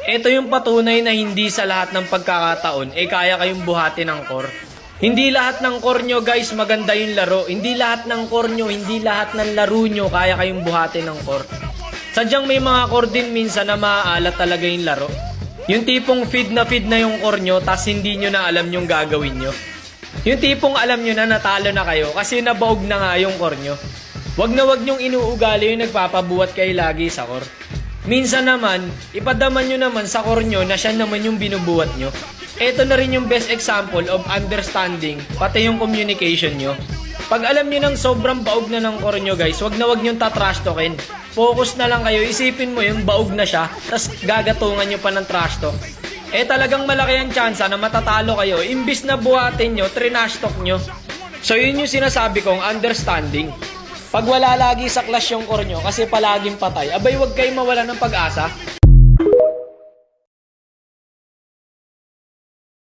Ito yung patunay na hindi sa lahat ng pagkakataon kaya kayong buhatin ng core. Hindi lahat ng core nyo guys maganda yung laro. Hindi lahat ng core nyo, hindi lahat ng laro nyo kaya kayong buhatin ng core. Sadyang may mga core din minsan na maaalat talaga yung laro. Yung tipong feed na yung core nyo tas hindi nyo na alam yung gagawin nyo. Yung tipong alam nyo na natalo na kayo kasi nabaog na nga yung core nyo. Wag nyong inuugali yung nagpapabuhat kayo lagi sa core. Minsan naman, ipadaman nyo naman sa core nyo na siya naman yung binubuhat nyo. Ito na rin yung best example of understanding, pati yung communication nyo. Pag alam nyo ng sobrang baog na ng core nyo guys, wag nyong tatrash talkin. Focus na lang kayo, isipin mo yung baog na siya, tas gagatungan nyo pa ng trash talk. Talagang malaki ang tsansa na matatalo kayo, imbis na buhatin nyo, trinash talk nyo. So yun yung sinasabi kong understanding. Pag wala lagi sa clash yung core nyo kasi palaging patay, abay wag kayo mawala ng pag-asa.